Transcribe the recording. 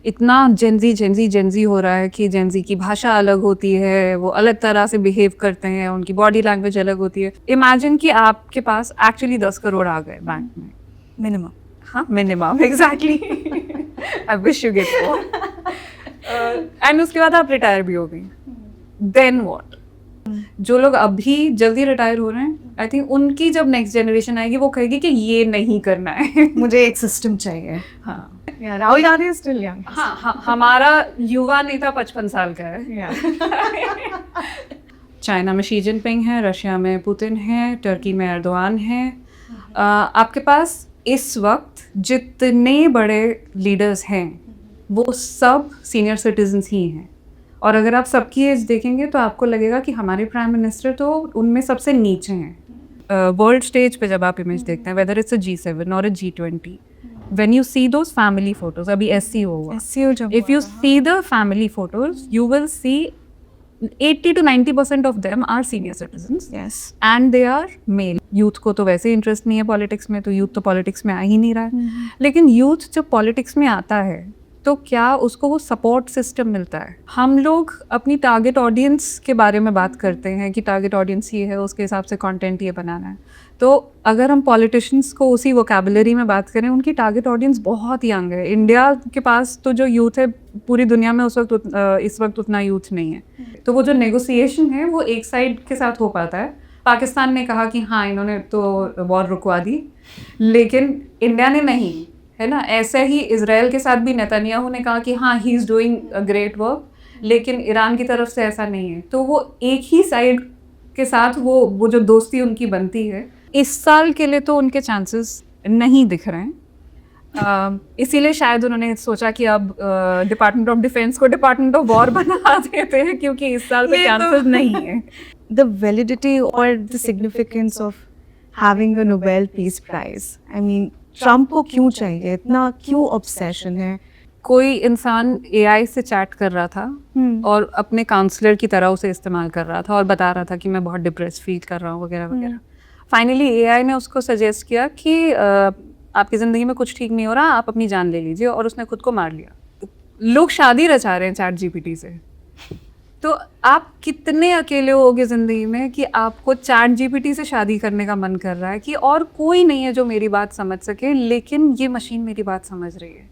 इतना जेंजी हो रहा है कि जेंजी की भाषा अलग होती है, वो अलग तरह से बिहेव करते हैं, उनकी बॉडी लैंग्वेज अलग होती है। इमेजिन कि आपके पास एक्चुअली 10 करोड़ आ गए बैंक में मिनिमम। हाँ minimum exactly I wish you get more and उसके बाद आप रिटायर भी हो गई, देन व्हाट? जो लोग अभी जल्दी रिटायर हो रहे हैं, आई थिंक उनकी जब नेक्स्ट जनरेशन आएगी वो कहेगी कि ये नहीं करना है मुझे एक सिस्टम चाहिए। हाँ Rahul Gandhi is still young. हाँ, हमारा युवा नेता 55 साल का है। चाइना में शी जिनपिंग है, रशिया में पुतिन है, टर्की में एर्दोआन है। आपके पास इस वक्त जितने बड़े लीडर्स हैं वो सब सीनियर सिटीजन्स ही हैं, और अगर आप सबकी एज देखेंगे तो आपको लगेगा कि हमारे प्राइम मिनिस्टर तो उनमें सबसे नीचे हैं। वर्ल्ड स्टेज पे जब आप इमेज देखते हैं, वेदर इट्स अ G7 और अ G20, when you see those family photos, अभी SCO हुआ, if you see the family photos you will see 80 to 90% of them are senior citizens, Yes. and they are male. Youth को तो वैसे interest नहीं है politics में, तो youth तो पॉलिटिक्स में आ ही नहीं रहा है। लेकिन यूथ जब पॉलिटिक्स में आता है तो क्या उसको वो सपोर्ट सिस्टम मिलता है? हम लोग अपनी टारगेट ऑडियंस के बारे में बात करते हैं कि टारगेट ऑडियंस ये है, उसके हिसाब से कंटेंट ये बनाना है। तो अगर हम पॉलिटिशियंस को उसी वोकैबुलरी में बात करें, उनकी टारगेट ऑडियंस बहुत यंग है। इंडिया के पास तो जो यूथ है पूरी दुनिया में उस वक्त इस वक्त उतना यूथ नहीं है, तो वो जो नेगोशिएशन है वो एक साइड के साथ हो पाता है। पाकिस्तान ने कहा कि हाँ इन्होंने तो वॉर रुकवा दी, लेकिन इंडिया ने नहीं, है ना। ऐसे ही इजराइल के साथ भी नेतन्याहू ने कहा कि हाँ he is doing a great work, लेकिन ईरान की तरफ से ऐसा नहीं है। तो वो एक ही साइड के साथ वो जो दोस्ती उनकी बनती है, इस साल के लिए तो उनके चांसेस नहीं दिख रहे हैं। इसीलिए शायद उन्होंने सोचा कि अब डिपार्टमेंट ऑफ डिफेंस को डिपार्टमेंट ऑफ वॉर बना देते हैं, क्योंकि इस साल पे चांसेस नहीं है। The validity or the significance of having a Nobel Peace Prize. I mean, Trump को क्यों चाहिए, इतना क्यों ऑब्सेशन है? कोई इंसान AI से चैट कर रहा था और अपने काउंसलर की तरह उसे इस्तेमाल कर रहा था और बता रहा था कि मैं बहुत डिप्रेस फील कर रहा हूँ वगैरह वगैरह। फाइनली AI ने उसको सजेस्ट किया कि आपकी ज़िंदगी में कुछ ठीक नहीं हो रहा, आप अपनी जान ले लीजिए, और उसने खुद को मार लिया। लोग शादी रचा रहे हैं ChatGPT से। तो आप कितने अकेले होगे ज़िंदगी में कि आपको ChatGPT से शादी करने का मन कर रहा है कि और कोई नहीं है जो मेरी बात समझ सके, लेकिन ये मशीन मेरी बात समझ रही है।